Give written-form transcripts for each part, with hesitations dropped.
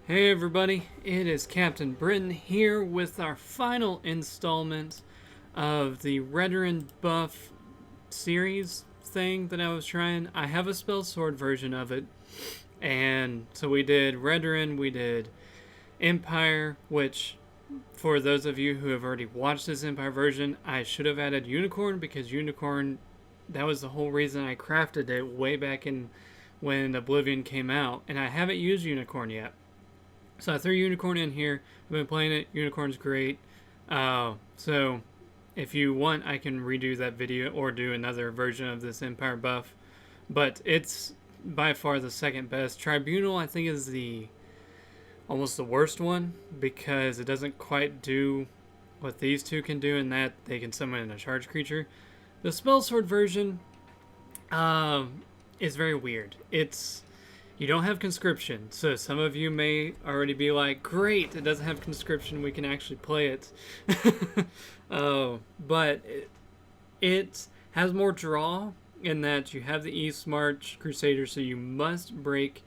Hey everybody, it is Captain Britten here with our final installment of the Redoran Buff series thing that I was trying. I have a Spellsword version of it, and so we did Redoran, we did Empire, which for those of you who have already watched this Empire version, I should have added Unicorn because Unicorn, that was the whole reason I crafted it way back in when Oblivion came out, and I haven't used Unicorn yet. So I threw Unicorn in here. I've been playing it. Unicorn's great. So if you want, I can redo that video or do another version of this Empire buff. But it's by far the second best. Tribunal, I think, is almost the worst one because it doesn't quite do what these two can do in that they can summon a charged creature. The Spellsword version is very weird. You don't have conscription, so some of you may already be like, great, it doesn't have conscription, we can actually play it. But it has more draw in that you have the East March Crusader, so you must break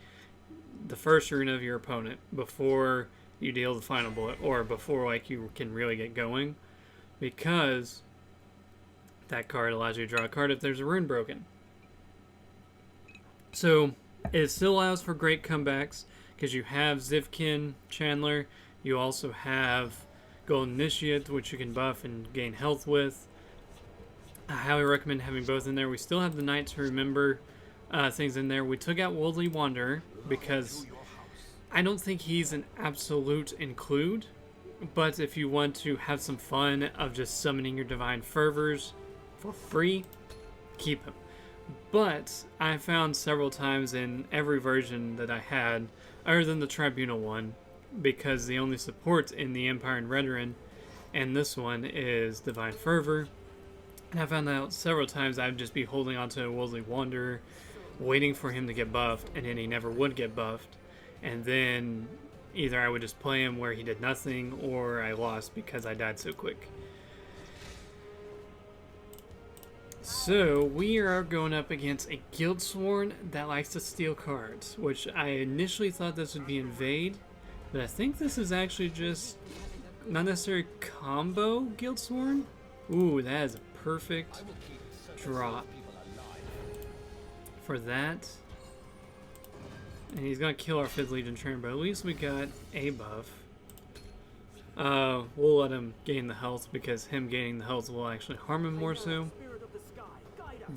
the first rune of your opponent before you deal the final bullet, or before you can really get going, because that card allows you to draw a card if there's a rune broken. So it still allows for great comebacks because you have Zivkin Chandler. You also have Golden Initiate, which you can buff and gain health with. I highly recommend having both in there. We still have the Knight to Remember things in there. We took out Worldly Wanderer because I don't think he's an absolute include. But if you want to have some fun of just summoning your Divine Fervors for free, keep him. But I found several times in every version that I had, other than the Tribunal one, because the only support in the Empire and Redoran, and this one is Divine Fervor. And I found out several times I'd just be holding onto a Worldly Wanderer, waiting for him to get buffed, and then he never would get buffed. And then either I would just play him where he did nothing, or I lost because I died so quick. So, we are going up against a Guildsworn that likes to steal cards, which I initially thought this would be Invade, but I think this is actually just not necessarily combo Guildsworn. Ooh, that is a perfect drop for that. And he's going to kill our 5th Legion turn, but at least we got a buff. We'll let him gain the health because him gaining the health will actually harm him more so.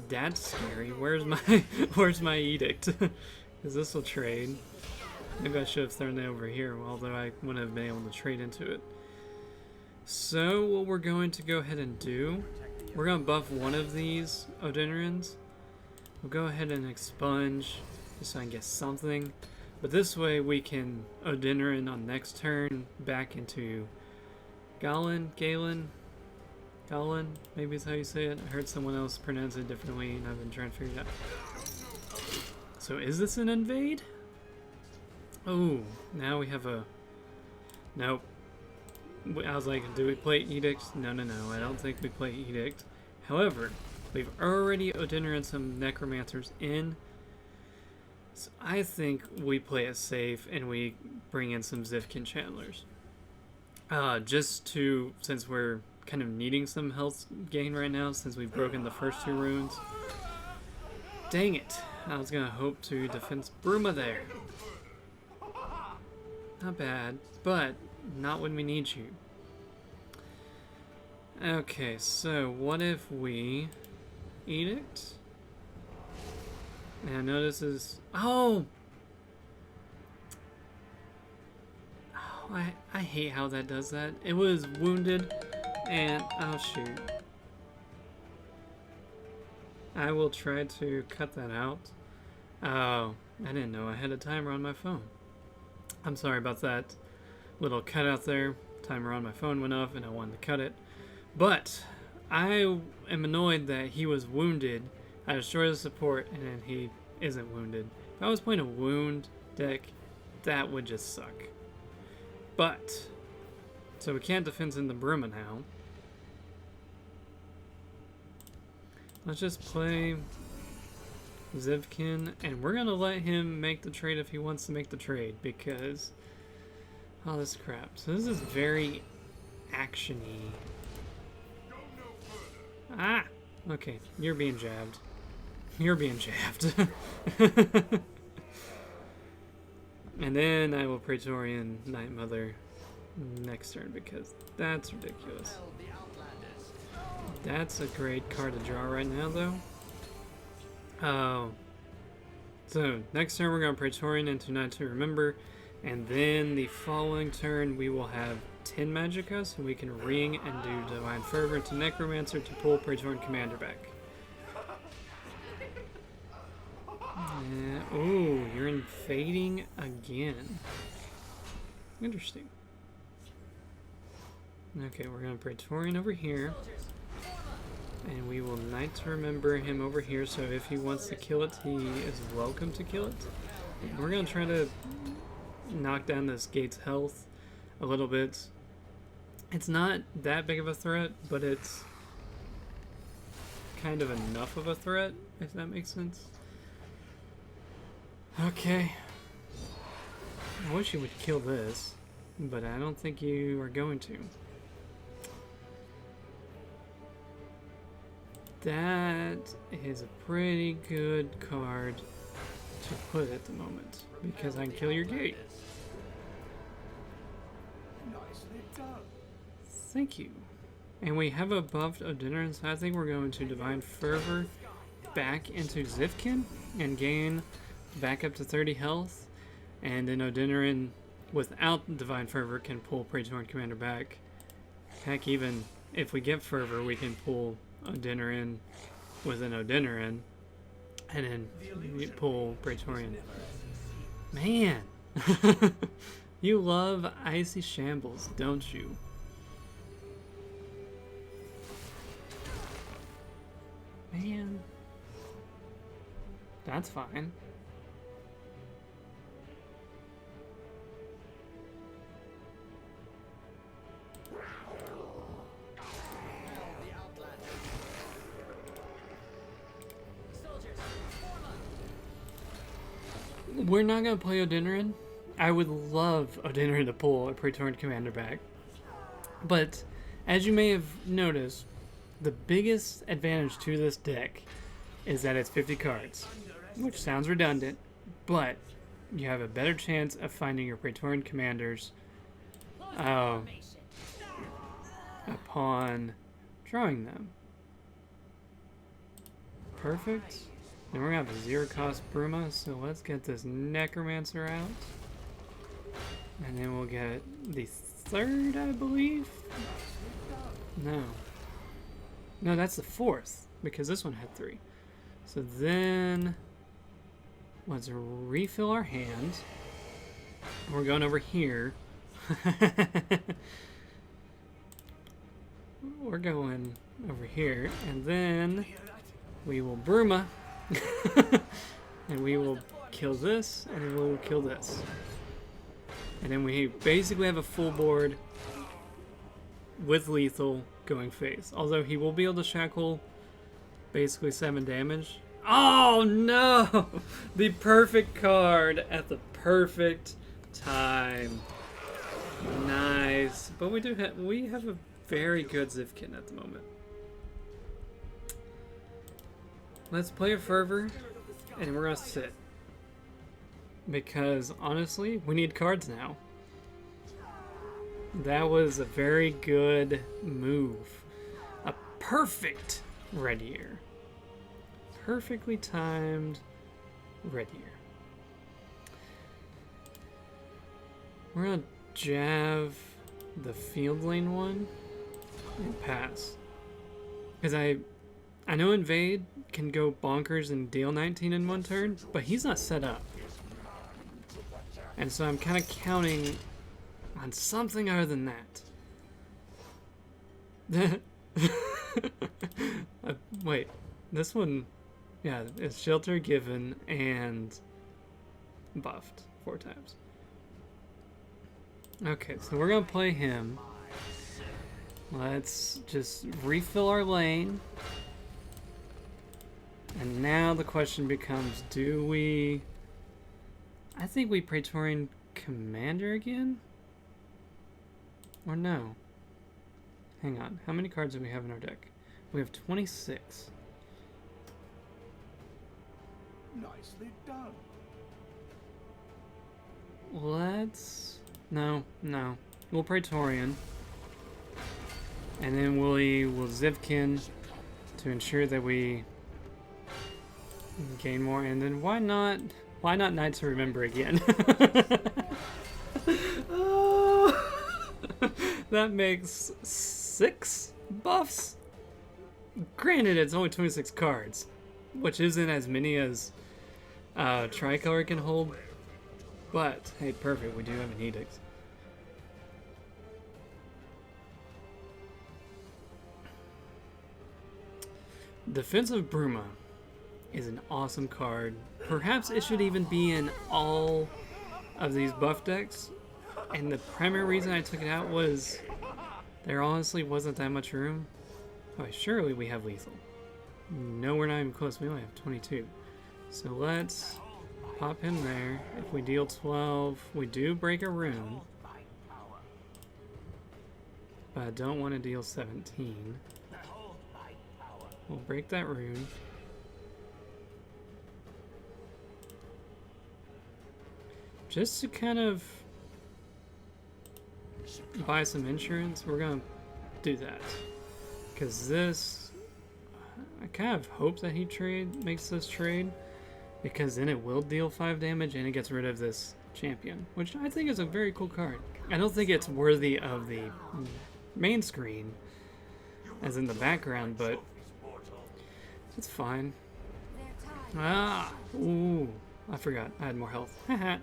That's scary. Where's my edict? Because this will trade. Maybe I should have thrown it over here, although I wouldn't have been able to trade into it. So what we're going to go ahead and do, we're going to buff one of these Odenerans. We'll go ahead and expunge, just so I can get something. But this way we can Odeneran on next turn back into Galen, maybe is how you say it. I heard someone else pronounce it differently, and I've been trying to figure it out. So is this an invade? Oh, now we have a... Nope. I was like, do we play Edict? No, I don't think we play Edict. However, we've already Odeneran some Necromancers in, so I think we play it safe and we bring in some Zivkin Chandlers. Since we're kind of needing some health gain right now since we've broken the first 2 runes. Dang it. I was going to hope to defense Bruma there. Not bad, but not when we need you. Okay, so what if we Edict? And I know this is... Oh! I hate how that does that. It was wounded. And, oh shoot. I will try to cut that out. Oh, I didn't know I had a timer on my phone. I'm sorry about that little cutout there. Timer on my phone went off and I wanted to cut it. But, I am annoyed that he was wounded. I destroyed the support and then he isn't wounded. If I was playing a wound deck, that would just suck. But, so we can't defense in the Bruma now. Let's just play Zivkin, and we're going to let him make the trade if he wants to make the trade, because all this crap. So this is very action-y. Ah! Okay, you're being jabbed. You're being jabbed. And then I will Praetorian Night Mother next turn because that's ridiculous. That's a great card to draw right now, though. Oh. So, next turn we're going to Praetorian into Night to Remember, and then the following turn we will have 10 Magicka, so we can ring and do Divine Fervor to Necromancer to pull Praetorian Commander back. Oh, you're invading again. Interesting. Okay, we're going to Praetorian over here. And we will Knight to Remember him over here, so if he wants to kill it, he is welcome to kill it. And we're going to try to knock down this gate's health a little bit. It's not that big of a threat, but it's kind of enough of a threat, if that makes sense. Okay. I wish you would kill this, but I don't think you are going to. That is a pretty good card to put at the moment, because I can kill your gate. Thank you. And we have a buffed Odenerin, so I think we're going to Divine Fervor back into Zifkin and gain back up to 30 health. And then Odenerin, without Divine Fervor, can pull Praetorian Commander back. Heck, even if we get Fervor, we can pull Odenerin with an Odenerin, and then we pull Praetorian. Man! You love Icy Shambles, don't you? Man. That's fine. We're not going to play Odenerin. I would love Odenerin to pull a Praetorian Commander back. But, as you may have noticed, the biggest advantage to this deck is that it's 50 cards. Which sounds redundant, but you have a better chance of finding your Praetorian Commanders upon drawing them. Perfect. Then we're going to have a 0-cost Bruma, so let's get this Necromancer out. And then we'll get the third, I believe? No. No, that's the fourth, because this one had 3. So then, let's refill our hand. We're going over here. We're going over here, and then we will Bruma. And we will kill this, and then we will kill this. And then we basically have a full board with lethal going face. Although he will be able to shackle basically 7 damage. Oh no! The perfect card at the perfect time. Nice. But we have a very good Zifkin at the moment. Let's play a Fervor, and we're going to sit. Because, honestly, we need cards now. That was a very good move. A perfect Red Year. Perfectly timed Red Year. We're going to Jav the field lane one and pass. Because I know Invade can go bonkers and deal 19 in 1 turn, but he's not set up. And so I'm kind of counting on something other than that. Wait, this one, yeah, it's Shelter given and buffed 4 times. Okay, so we're going to play him. Let's just refill our lane. And now the question becomes, do we... I think we Praetorian Commander again? Or no. Hang on. How many cards do we have in our deck? We have 26. Nicely done. Let's... No. We'll Praetorian. And then we'll Zivkin to ensure that we gain more. And then why not Knights to Remember again? Oh, that makes 6 buffs? Granted, it's only 26 cards, which isn't as many as Tricolor can hold. But, hey, perfect, we do have an Edict. Defensive Bruma is an awesome card. Perhaps it should even be in all of these buff decks. And the primary reason I took it out was there honestly wasn't that much room. Oh, surely we have lethal. No, we're not even close. We only have 22. So let's pop him there. If we deal 12, we do break a rune. But I don't want to deal 17. We'll break that rune. Just to kind of buy some insurance, we're going to do that. Because this, I kind of hope that he makes this trade. Because then it will deal 5 damage and it gets rid of this champion. Which I think is a very cool card. I don't think it's worthy of the main screen, as in the background, but it's fine. Ah! Ooh. I forgot. I had more health. Haha.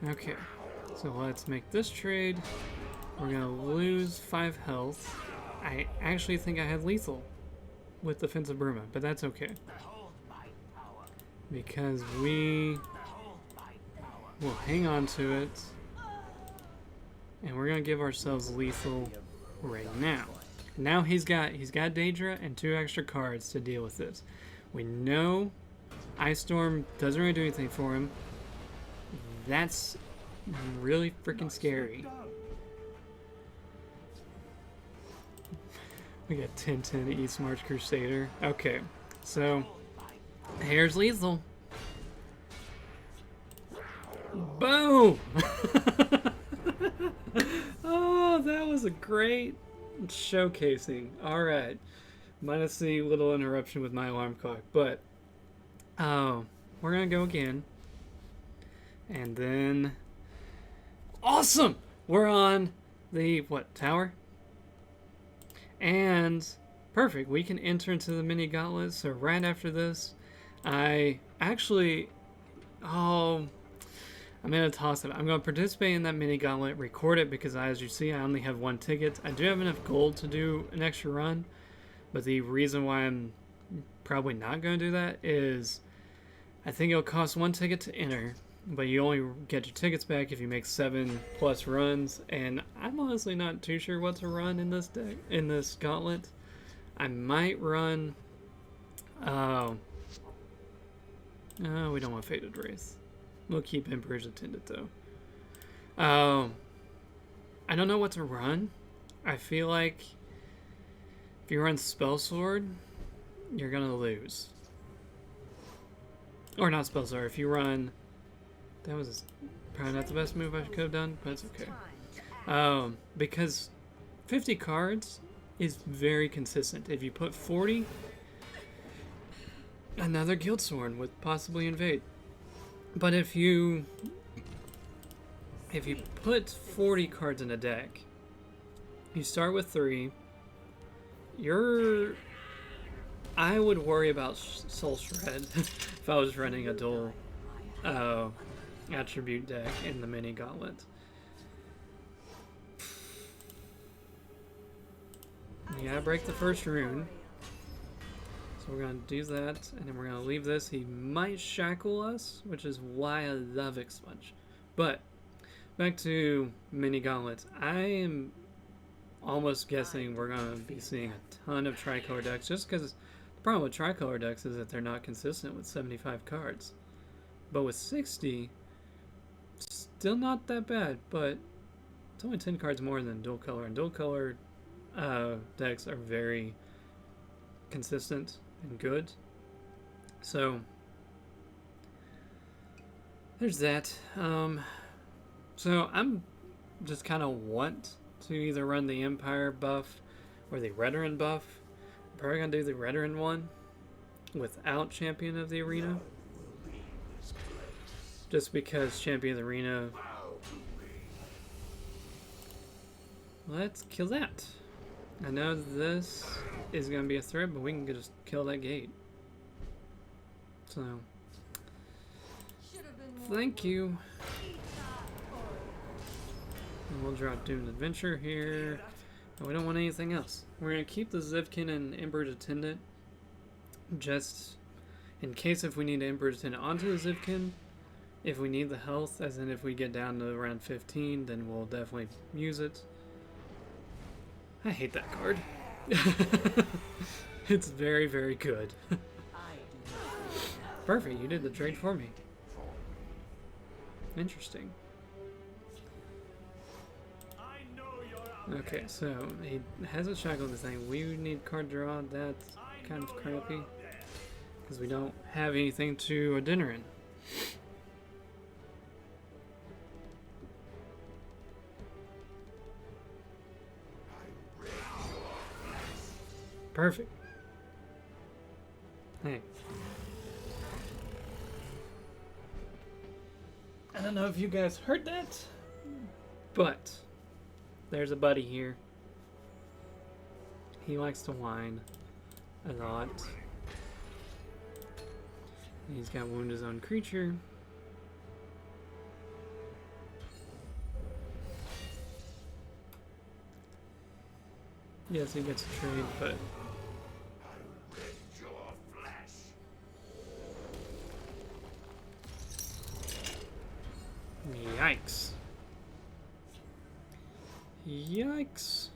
Okay. So let's make this trade. We're going to lose 5 health. I actually think I had lethal with Defensive Bruma, but that's okay. Because we will hang on to it. And we're going to give ourselves lethal right now. Now he's got Daedra and 2 extra cards to deal with this. We know Ice Storm doesn't really do anything for him. That's really freaking scary. We got 10-10 East March Crusader. Okay, so here's lethal. Boom! Oh, that was a great showcasing. Alright. Minus the little interruption with my alarm clock. But, we're going to go again. And then... Awesome! We're on the, tower? And, perfect. We can enter into the mini gauntlet. So right after this, I'm going to toss it. I'm going to participate in that mini gauntlet, record it, because as you see, I only have 1 ticket. I do have enough gold to do an extra run, but the reason why I'm probably not going to do that is I think it'll cost 1 ticket to enter, but you only get your tickets back if you make 7+ runs, and I'm honestly not too sure what to run in this deck, in this gauntlet. I might run... we don't want Fated Wraith. We'll keep Emperor's Attendant, though. I don't know what to run. I feel like if you run Spellsword, you're going to lose. Or not Spellsword. If you run... That was probably not the best move I could have done, but it's okay. Because 50 cards is very consistent. If you put 40, another Guildsworn would possibly invade. But if you put 40 cards in a deck, you start with 3. I would worry about Soul Shred if I was running a dual attribute deck in the mini gauntlet. You gotta break the first rune. So we're going to do that, and then we're going to leave this. He might shackle us, which is why I love Expunge. But, back to mini gauntlets. I am almost guessing we're going to be seeing a ton of tricolor decks, just because the problem with tricolor decks is that they're not consistent with 75 cards. But with 60, still not that bad, but It's only 10 cards more than dual color, and dual color decks are very consistent and good. So there's that. So I'm just kind of want to either run the Empire buff or the Redoran buff. I'm probably gonna do the Redoran one without Champion of the Arena, just because Champion of the Arena. Let's kill that. I know this is gonna be a threat, but we can just kill that gate. So thank you. And we'll drop Doomed Adventure here. And we don't want anything else. We're going to keep the Zivkin and Emperor's Attendant just in case if we need Emperor's Attendant onto the Zivkin. If we need the health, as in if we get down to around 15, then we'll definitely use it. I hate that card. It's very, very good. Perfect, you did the trade for me. Interesting. Okay, so he has a shackle in the thing. We need card draw. That's kind of crappy because we don't have anything to a dinner in. Perfect. Hey. I don't know if you guys heard that, but there's a buddy here. He likes to whine a lot. He's got wound his own creature. Yes, he gets a trade, but yikes. Yikes.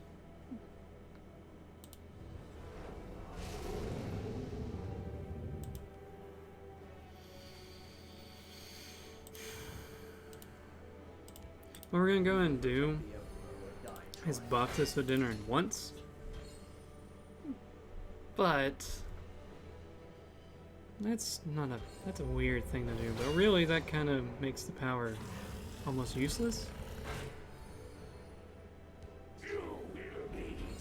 What we're gonna go and do is buff this Redoran once, but that's a weird thing to do, but really that kind of makes the power almost useless.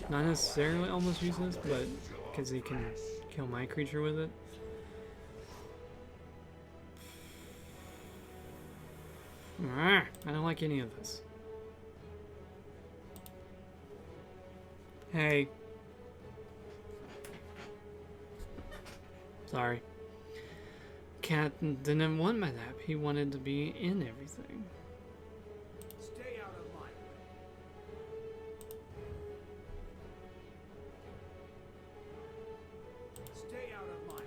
Not necessarily almost useless, but because he can kill my creature with it. I don't like any of this. Hey. Sorry. Cat didn't want my nap. He wanted to be in everything. Stay out of my way. Stay out of my way.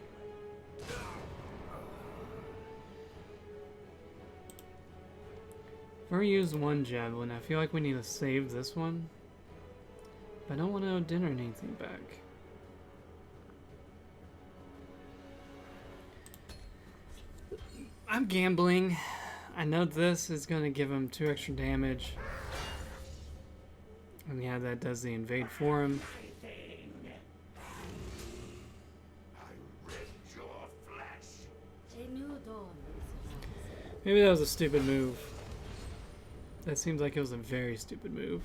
I've already used one javelin. I feel like we need to save this one. But I don't want to dinner anything back. I'm gambling. I know this is going to give him 2 extra damage. And yeah, that does the invade for him. Maybe that was a stupid move. That seems like it was a very stupid move.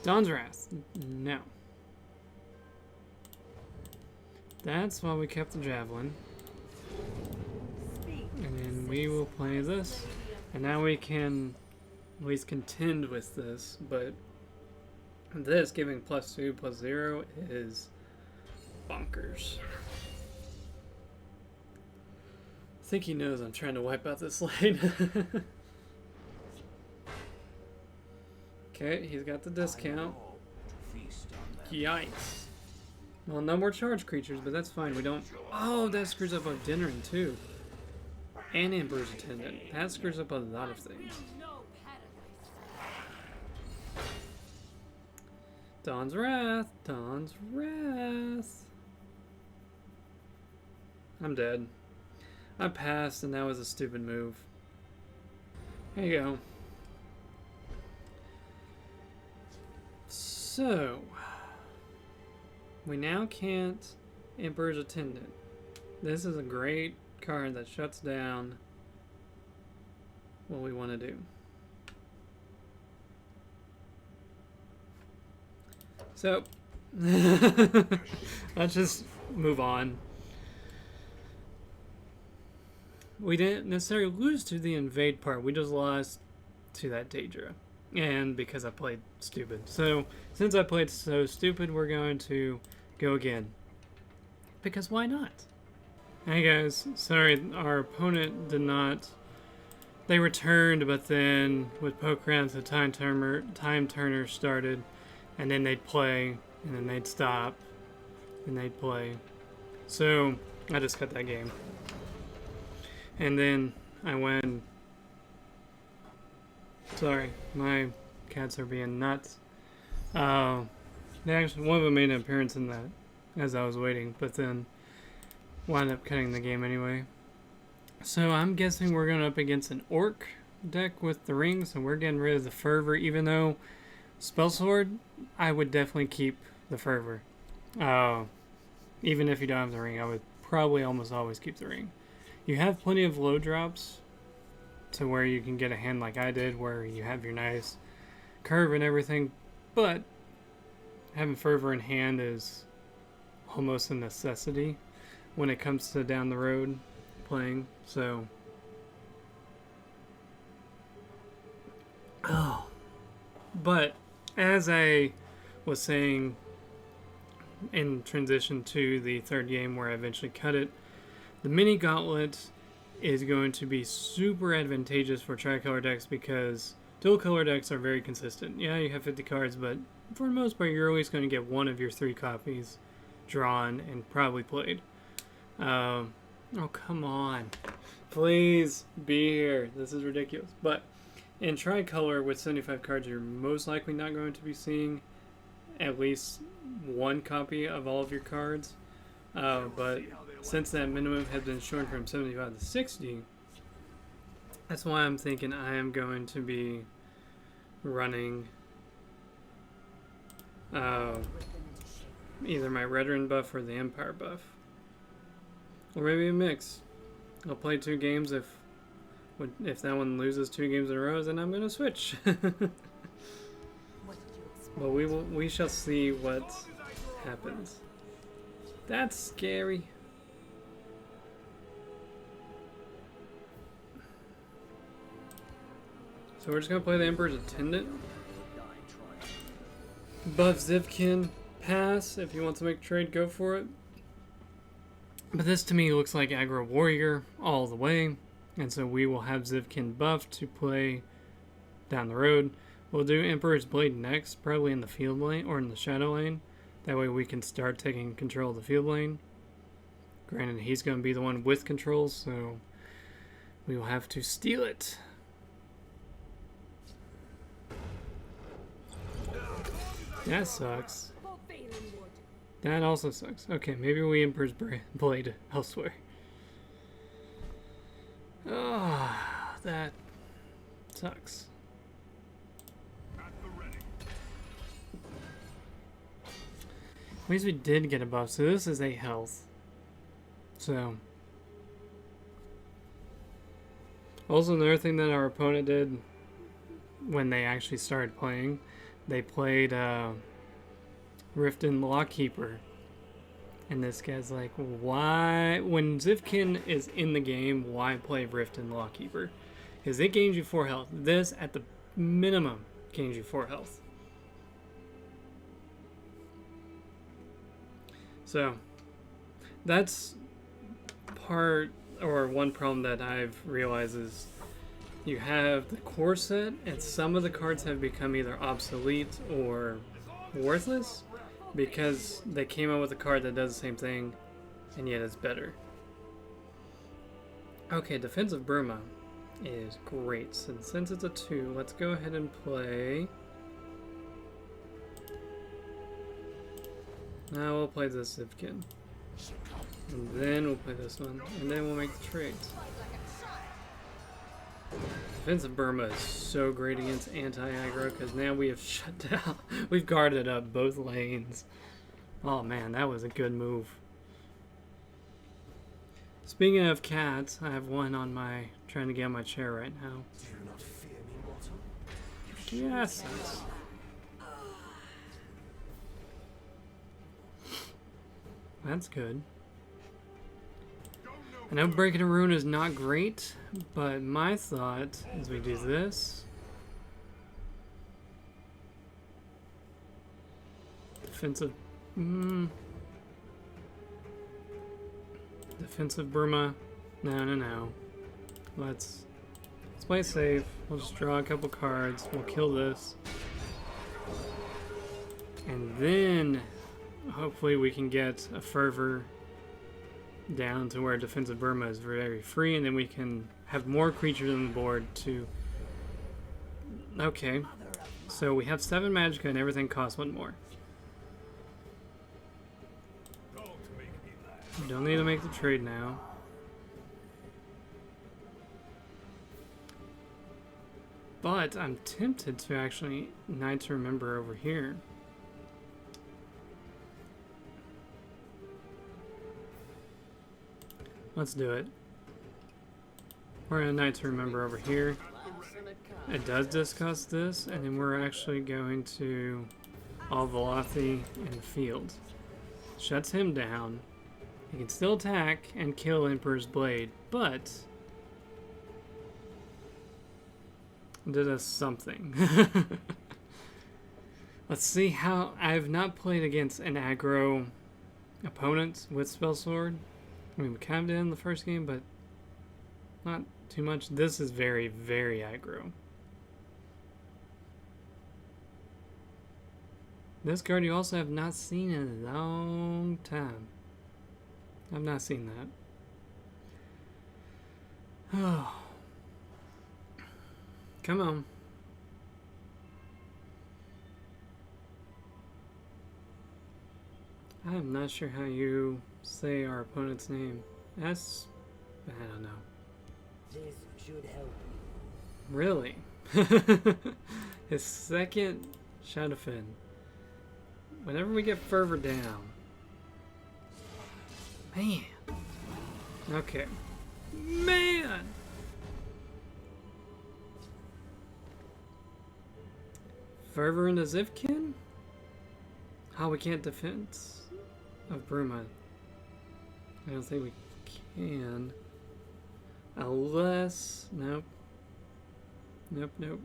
Dawn's Wrath. No. That's why we kept the javelin. And then we will play this. And now we can at least contend with this, but this giving +2 +0 is bonkers. I think he knows I'm trying to wipe out this lane. Okay, he's got the discount. Yikes. Well, no more charge creatures, but that's fine. We don't... Oh, that screws up our dinner too. And Emperor's Attendant. That screws up a lot of things. Dawn's Wrath. Dawn's Wrath. I'm dead. I passed, and that was a stupid move. There you go. So, we now can't Emperor's Attendant. This is a great card that shuts down what we want to do. So, let's just move on. We didn't necessarily lose to the invade part, we just lost to that Daedra. And because I played stupid. So, since I played so stupid, we're going to go again. Because why not? Hey guys, sorry, our opponent did not... They returned, but then with poke rounds, the time turner started. And then they'd play, and then they'd stop, and they'd play. So, I just cut that game. And then I went... Sorry, my cats are being nuts. They actually, one of them made an appearance in that as I was waiting, but then wound up cutting the game anyway. So I'm guessing we're going up against an orc deck with the rings, and we're getting rid of the fervor, even though Spellsword, I would definitely keep the fervor. Even if you don't have the ring, I would probably almost always keep the ring. You have plenty of low drops to where you can get a hand like I did, where you have your nice curve and everything, but having fervor in hand is almost a necessity when it comes to down the road playing. So but as I was saying in transition to the third game where I eventually cut it, the mini gauntlet is going to be super advantageous for tricolor decks because dual color decks are very consistent. Yeah, you have 50 cards, but for the most part, you're always going to get one of your 3 copies drawn and probably played. Oh, come on. Please be here. This is ridiculous. But in tricolor, with 75 cards, you're most likely not going to be seeing at least 1 copy of all of your cards. But since that minimum has been shortened from 75 to 60, that's why I'm thinking I am going to be running either my Redoran Buff or the Empire Buff. Or maybe a mix. I'll play 2 games. If that one loses 2 games in a row, then I'm going to switch. But we shall see what happens. That's scary. So we're just going to play the Emperor's Attendant. Buff Zivkin, pass. If you want to make a trade, go for it. But this to me looks like Aggro Warrior all the way. And so we will have Zivkin buff to play down the road. We'll do Emperor's Blade next, probably in the field lane or in the shadow lane. That way we can start taking control of the field lane. Granted, he's going to be the one with controls, so we will have to steal it. That sucks. That also sucks. Okay, maybe we Emperor's Blade elsewhere. Ah, that sucks. At least we did get a buff, so this is 8 health. So. Also, another thing that our opponent did when they actually started playing, they played Riften Lockkeeper. And this guy's like, why? When Zivkin is in the game, why play Riften Lockkeeper? Because it gains you 4 health. This, at the minimum, gains you 4 health. So, that's part, or one problem that I've realized is you have the core set, and some of the cards have become either obsolete or worthless because they came out with a card that does the same thing, and yet it's better. Okay, Defensive Burma is great. Since it's a 2, let's go ahead and play... Now we'll play this Zivkin. And then we'll play this one. And then we'll make the trades. Defensive Burma is so great against anti-aggro because now we have shut down. We've guarded up both lanes. Oh man, that was a good move. Speaking of cats, I have one on my trying to get on my chair right now. Do you not fear me, mortal? Yes. That's good. I know breaking a rune is not great, but my thought is we do this. Defensive. Defensive Burma. No. Let's play safe. We'll just draw a couple cards. We'll kill this. And then hopefully we can get a fervor down to where defensive Burma is very free, and then we can have more creatures on the board to... Okay. So we have 7 magicka and everything costs 1 more. Don't need to make the trade now. But I'm tempted to actually Knight to Remember over here. Let's do it. We're gonna Knight to Remember over here. It does discuss this, and then we're actually going to Al-Valathi in the field. Shuts him down. He can still attack and kill Emperor's Blade, but did us something. Let's see how... I've not played against an aggro opponent with Spellsword. I mean, we kind of did in the first game, but not too much. This is very, very aggro. This card you also have not seen in a long time. I've not seen that. Oh. Come on. I'm not sure how you say our opponent's name. I don't know. This should help you. Really? His second Shadowfin. Whenever we get Fervor down. Man. Okay. Man! Fervor into Zivkin? Oh, we can't defense of Bruma. I don't think we can. Unless... Nope. Nope.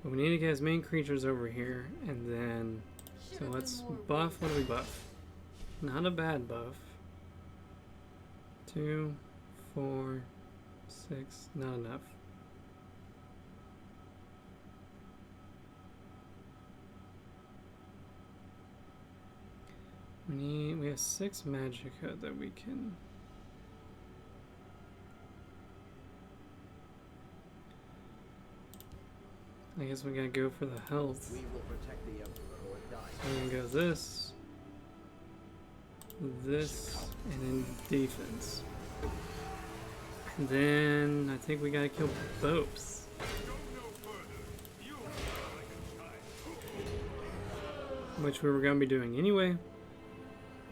But we need to get his main creatures over here, and then... So let's buff. What do we buff? Not a bad buff. 2, 4, 6. Not enough. We have 6 magicka that we can... I guess we gotta go for the health. We will protect the Emperor or die. So we're gonna go this, and then defense. And then I think we gotta kill both. Which we were gonna be doing anyway,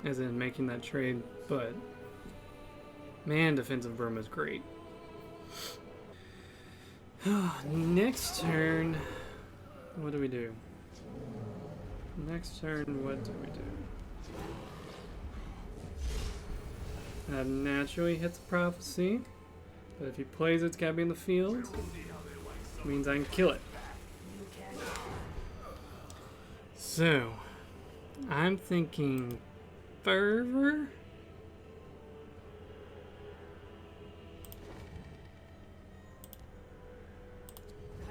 as in making that trade, but man, defensive Burma is great. Next turn, what do we do? Next turn, what do we do? Naturally hits Prophecy, but if he plays it's gotta be in the field. Means I can kill it. So, I'm thinking Fervor?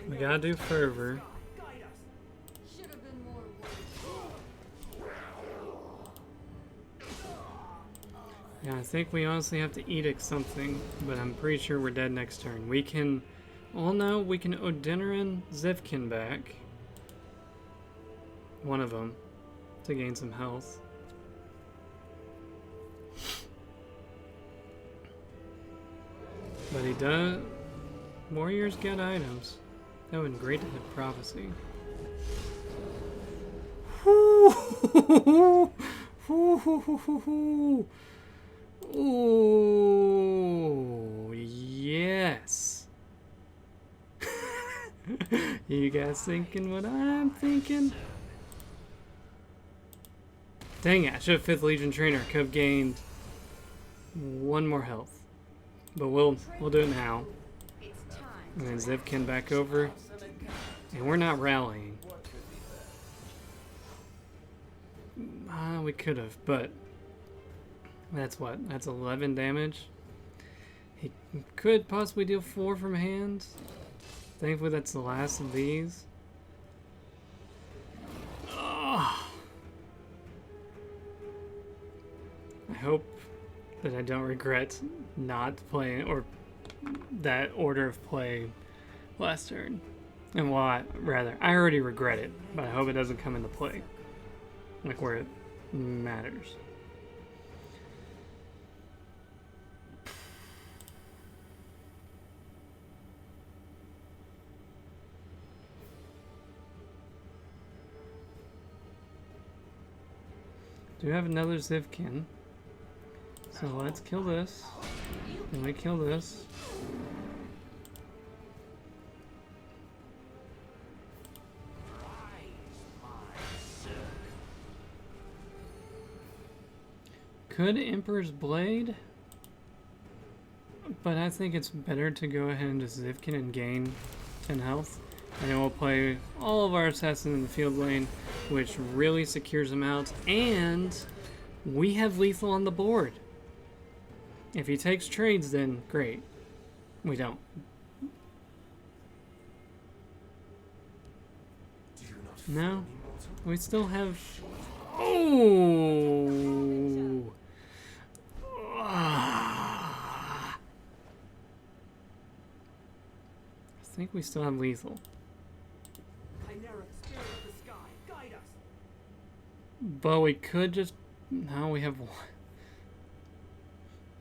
We gotta do Fervor. Yeah, I think we honestly have to Edict something, but I'm pretty sure we're dead next turn. We can... Well, no, we can Odenerin Zivkin back. One of them. To gain some health. But he does. Warriors get items. That would be great to hit prophecy. Ooh, yes. You guys thinking what I'm thinking? Dang it, I should have 5th Legion Trainer. Could have gained 1 more health. But we'll do it now. And then Zivkin back over. And we're not rallying. We could have, but that's what? That's 11 damage. He could possibly deal 4 from hand. Thankfully, that's the last of these. Ugh. I hope that I don't regret not playing, or that order of play last turn. And rather, I already regret it, but I hope it doesn't come into play. Like where it matters. Do have another Zivkin. So let's kill this. And we kill this. Could Emperor's Blade, but I think it's better to go ahead and just Zivkin and gain 10 health. And then we'll play all of our assassins in the field lane, which really secures them out. And we have lethal on the board. If he takes trades, then great. We don't. No, we still have... Oh! I think we still have lethal. But we could just... No, we have one.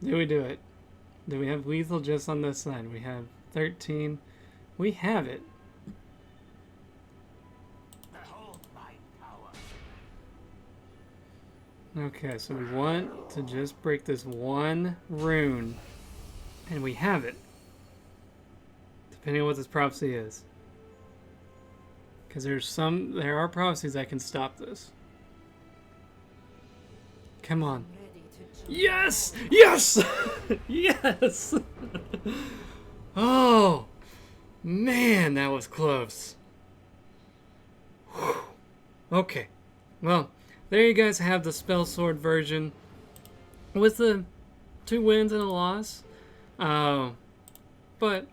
Do we do it? Do we have lethal just on this side? We have 13. We have it. Okay, so we want to just break this one rune. And we have it. Depending on what this prophecy is. Because there are prophecies that can stop this. Come on. Yes! Yes! Yes! Oh! Man, that was close. Whew. Okay. Well, there you guys have the Spellsword version. With the 2 wins and a loss. But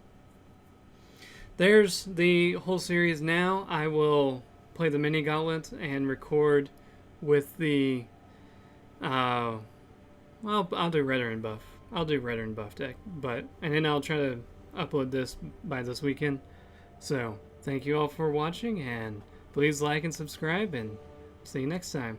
there's the whole series now. I will play the mini gauntlet and record with the... Well, I'll do Redoran Buff. I'll do Redoran Buff deck, and then I'll try to upload this by this weekend. So, thank you all for watching, and please like and subscribe, and see you next time.